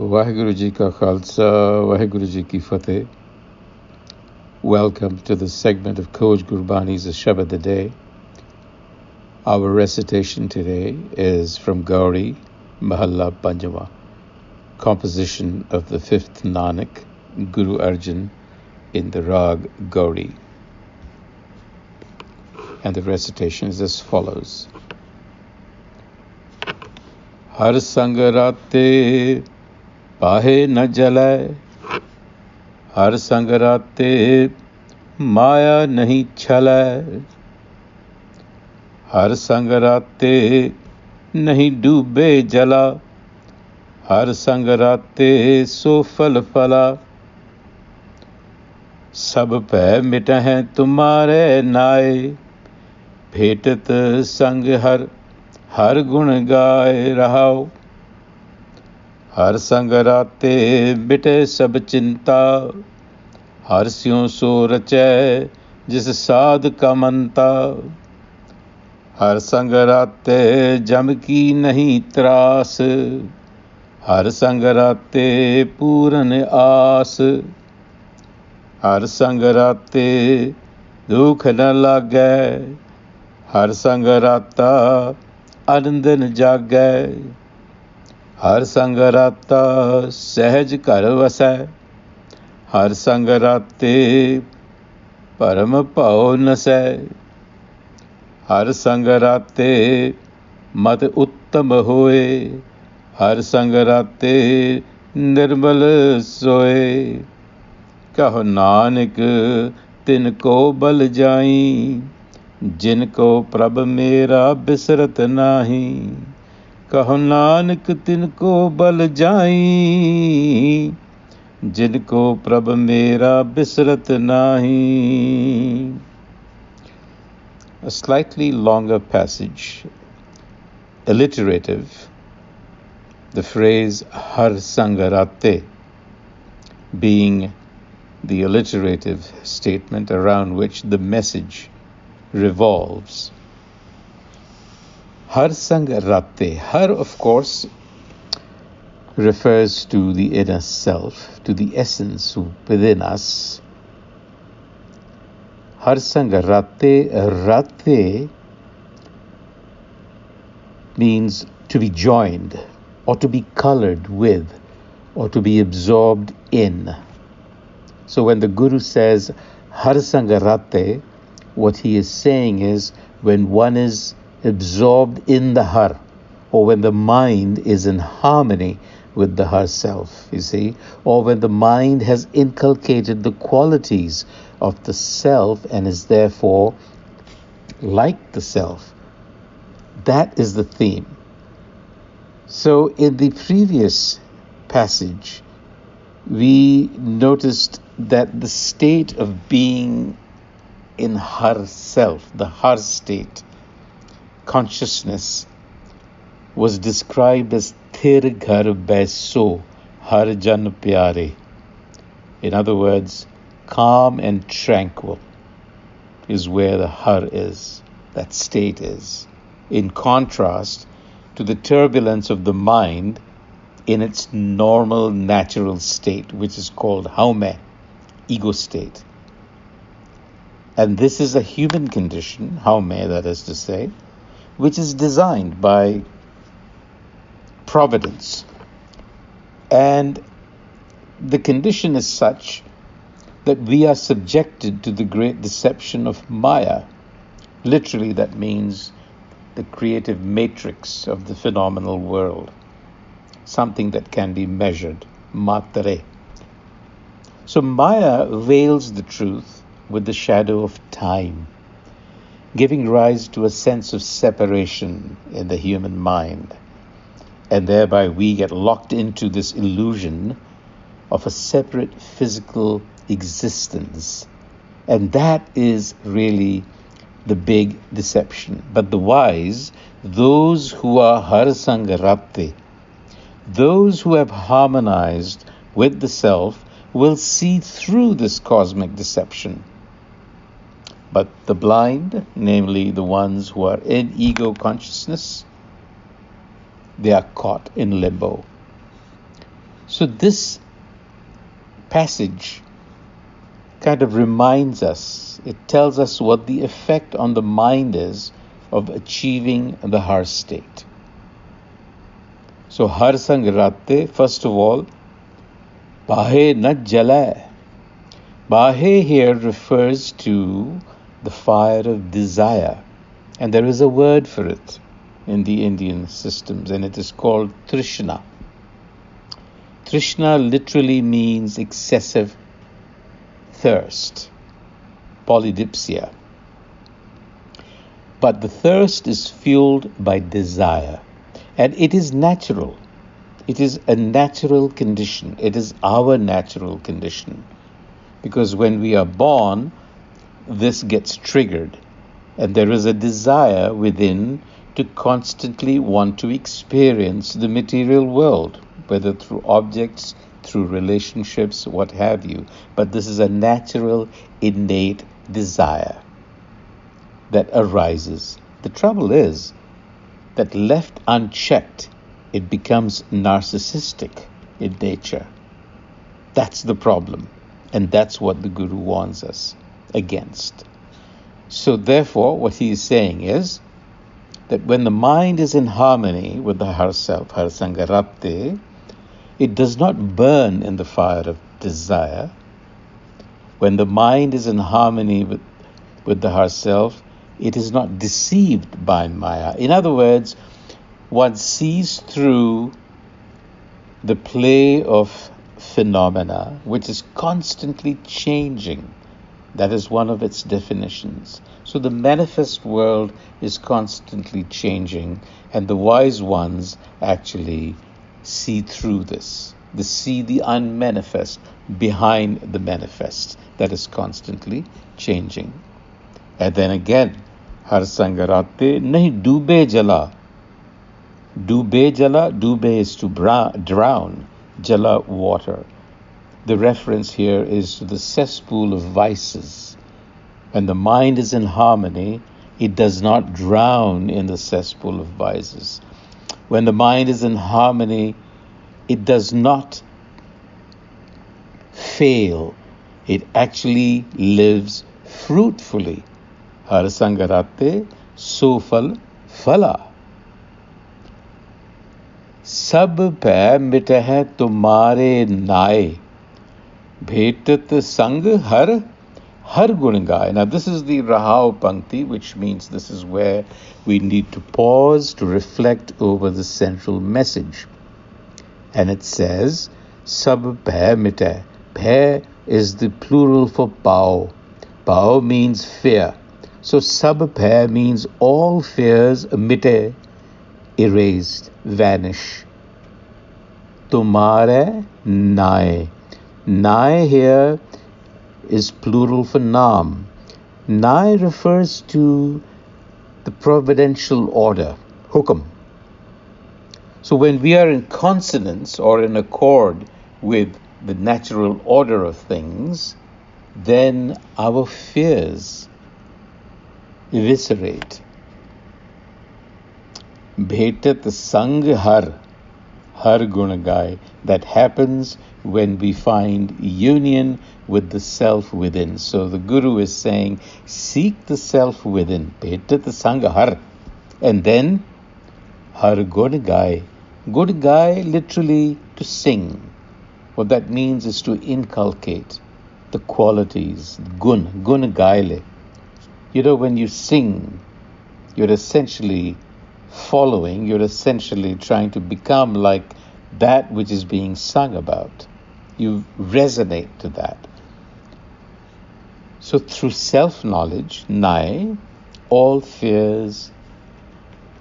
Waheguru Ji Ka Khalsa, Waheguru Ji Ki Fateh. Welcome to the segment of Coach Gurbani's a-sabad-a-day. Our recitation today is from Gauri, Mahalla Panjava, composition of the fifth Nanak, Guru Arjan, in the Rag Gauri. And the recitation is as follows. Har sang raate bhaeh na jale, har sang raate maya nahi chale, har sang raate nahi doobe jala, har sang raate so fal fala, sab bhaeh mitahein tumhare nae, भेटत संग हर गुण गाए रहाओ, हर संग राते मिटे सब चिंता, हर स्यों सो रचै जिस साध का मनता, हर संग राते जम की नहीं त्रास, हर संग राते पूरन आस, हर संग राते दुख न लागै, हर संग राता आनंद न जागै, हर संग राता सहज घर वसै, हर संग राते परम भाव नसै, हर संग राते मत उत्तम होए, हर संग राते निर्मल सोए, कहो नानक तिनको बल जाई, जिनको प्रभ मेरा बिसरत नाही, कहो नानक तिनको बल जाई, जिनको प्रभ मेरा बिसरत नाही. A slightly longer passage, alliterative, the phrase har sang raate being the alliterative statement around which the message revolves. Har sang raate. Har, of course, refers to the inner self, to the essence within us. Har sang raate. Raate means to be joined, or to be colored with, or to be absorbed in. So when the Guru says har sang raate, what he is saying is when one is absorbed in the har, or when the mind is in harmony with the har self, you see, or when the mind has inculcated the qualities of the self and is therefore like the self. That is the theme. So in the previous passage, we noticed that the state of being in har self, the har state, consciousness, was described as thir ghar baiso har jan pyare. In other words, calm and tranquil is where the har is, that state is, in contrast to the turbulence of the mind in its normal, natural state, which is called haume, ego state. And this is a human condition, haume, that is to say, which is designed by providence. And the condition is such that we are subjected to the great deception of Maya. Literally, that means the creative matrix of the phenomenal world, something that can be measured, matre. So Maya veils the truth with the shadow of time, giving rise to a sense of separation in the human mind. And thereby we get locked into this illusion of a separate physical existence. And that is really the big deception. But the wise, those who are har sang raate, those who have harmonized with the self, will see through this cosmic deception. But the blind, namely the ones who are in ego consciousness, they are caught in limbo. So this passage kind of reminds us, it tells us what the effect on the mind is of achieving the har state. So har sang raate, first of all, Bhaeh na Jale. Bhaeh here refers to the fire of desire, and there is a word for it in the Indian systems, and it is called Trishna. Trishna literally means excessive thirst, polydipsia. But the thirst is fueled by desire, and it is natural. It is a natural condition. It is our natural condition. Because when we are born, this gets triggered, and there is a desire within to constantly want to experience the material world, whether through objects, through relationships, what have you. But this is a natural, innate desire that arises. The trouble is that left unchecked, it becomes narcissistic in nature. That's the problem. And that's what the Guru warns us against. So therefore, what he is saying is that when the mind is in harmony with the Har Self, Har Sangarate, it does not burn in the fire of desire. When the mind is in harmony with the Har Self, it is not deceived by Maya. In other words, one sees through the play of phenomena, which is constantly changing. That is one of its definitions. So the manifest world is constantly changing, and the wise ones actually see through this. They see the unmanifest behind the manifest that is constantly changing. And then again, Har Sangarate nahi dube jala. Dube jala, dube is to drown, jala water. The reference here is to the cesspool of vices. When the mind is in harmony, it does not drown in the cesspool of vices. When the mind is in harmony, it does not fail. It actually lives fruitfully. Har Sangarate sofal phala. Sab pੈ mitah tumhare nae. Bhetat sang har gun gaye. Now this is the Rahao Pankti, which means this is where we need to pause to reflect over the central message. And it says, Sab bhae mitah. Bhae is the plural for pao. Pao means fear. So sab bhae means all fears mitah, erased, vanish. Tumhare nae. Nae here is plural for naam. Nae refers to the providential order, hukum. So when we are in consonance or in accord with the natural order of things, then our fears eviscerate. Bhetat sang har gun gaye. That happens when we find union with the self within. So the Guru is saying, seek the self within. Bhetat sang har. And then har gun gaye. Gun gaye literally to sing. What that means is to inculcate the qualities, gun gaile. You know, when you sing, you're essentially following, you're essentially trying to become like that which is being sung about. You resonate to that. So through self-knowledge, nai, all fears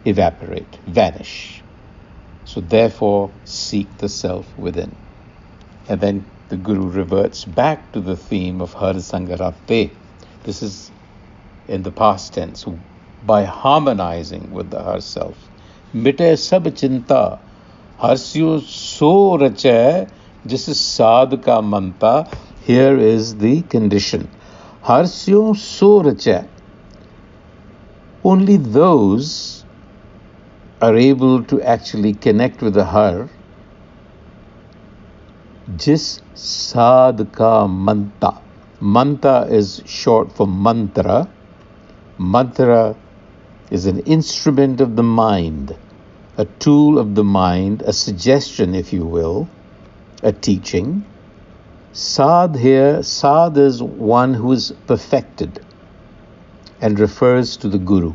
evaporate, vanish. So therefore, seek the self within. And then the Guru reverts back to the theme of Har Sangarate. This is in the past tense, by harmonizing with the Har Self. Mite sab chinta, harsyo so rache, this is sadh ka manta. Here is the condition. Harsyo so rache. Only those are able to actually connect with the Har Jis sad ka manta. Manta is short for mantra. Mantra is an instrument of the mind, a tool of the mind, a suggestion, if you will, a teaching. Sad here, sad is one who is perfected and refers to the Guru.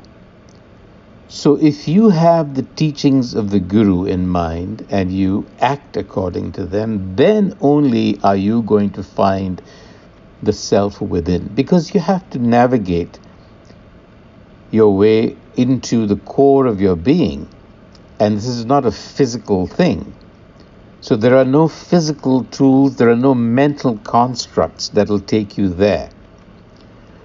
So if you have the teachings of the Guru in mind and you act according to them, then only are you going to find the self within, because you have to navigate your way into the core of your being, and this is not a physical thing. So there are no physical tools, there are no mental constructs that will take you there.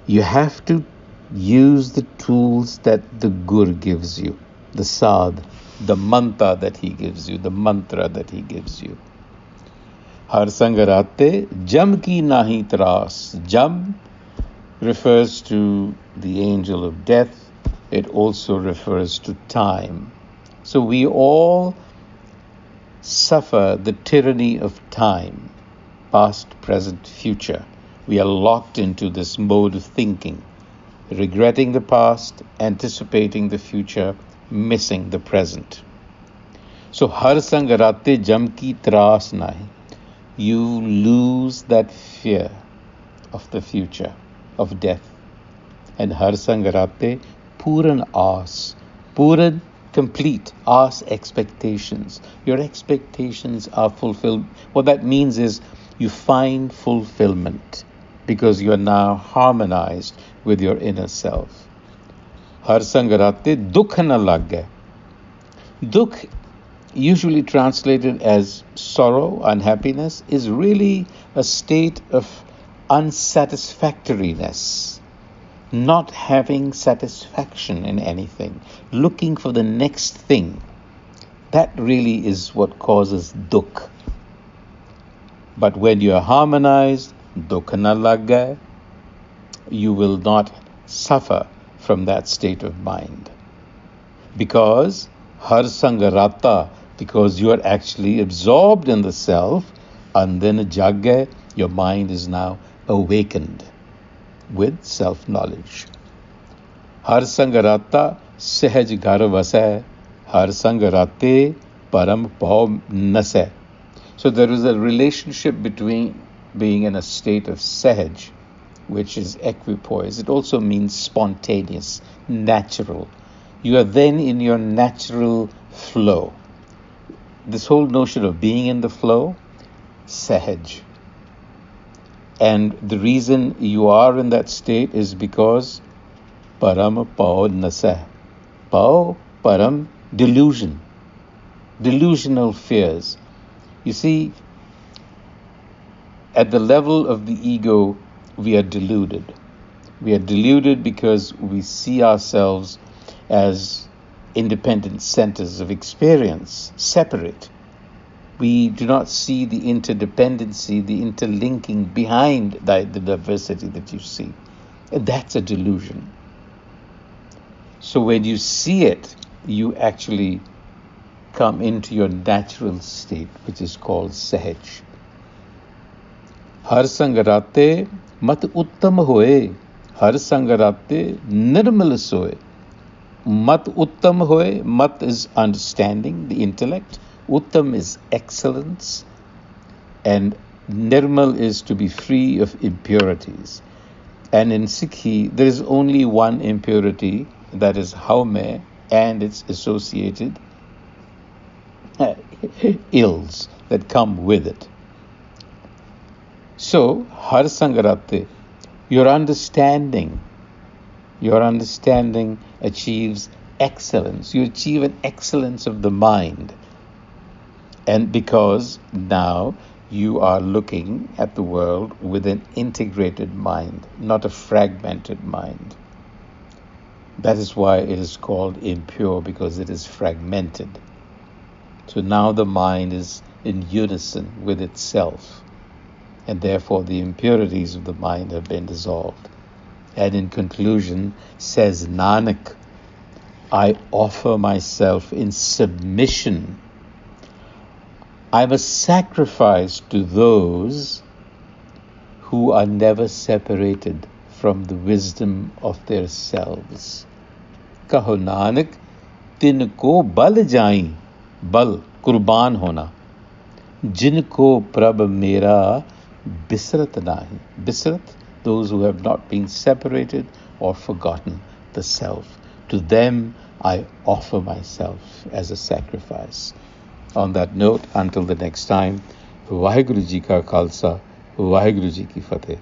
You have to use the tools that the Guru gives you, the sad, the manta that he gives you, the mantra that he gives you. Har sang raate jam ki nahi tras. Jam refers to the angel of death. It also refers to time. So we all suffer the tyranny of time, past, present, future. We are locked into this mode of thinking, regretting the past, anticipating the future, missing the present. So har sang raate jam ki tras nahi. You lose that fear of the future, of death. And har sang raate puran aas. Puran, complete. Aas, expectations. Your expectations are fulfilled. What that means is you find fulfillment because you are now harmonized with your inner self. Har sang raate dukh na lage. Dukh, usually translated as sorrow, unhappiness, is really a state of unsatisfactoriness, not having satisfaction in anything, looking for the next thing. That really is what causes dukh. But when you are harmonized, dukh na lage, you will not suffer from that state of mind. Because har sang rata, because you are actually absorbed in the self, and then jagge, your mind is now awakened with self-knowledge. Har sang rata sehaj ghar vasai, har sang rate param pav nasai. So there is a relationship between being in a state of sehaj, which is equipoise. It also means spontaneous, natural. You are then in your natural flow. This whole notion of being in the flow, sahaj. And the reason you are in that state is because param pao nasa. Pao, param, delusion. Delusional fears. You see, at the level of the ego, we are deluded. We are deluded because we see ourselves as independent centers of experience, separate. We do not see the interdependency, the interlinking behind the diversity that you see. And that's a delusion. So when you see it, you actually come into your natural state, which is called sahaj. Har sang raate mat uttam hoye, har sang raate nirmal soye. Mat uttam hoye, mat is understanding, the intellect. Uttam is excellence. And nirmal is to be free of impurities. And in Sikhi, there is only one impurity, that is haume, and its associated ills that come with it. So, har sang raate, your understanding achieves excellence. You achieve an excellence of the mind. And because now you are looking at the world with an integrated mind, not a fragmented mind. That is why it is called impure, because it is fragmented. So now the mind is in unison with itself, and therefore the impurities of the mind have been dissolved. And in conclusion, says Nanak, I offer myself in submission. I'm a sacrifice to those who are never separated from the wisdom of their selves. Kaho Nanak, तिनको बल जाई, बल कुर्बान होना, जिनको प्रभ मेरा बिसरत नाहि. Bisarat, those who have not been separated or forgotten the self. To them I offer myself as a sacrifice. On that note, until the next time, Vaheguru Ji Ka Khalsa, Vaheguru Ji Ki Fateh.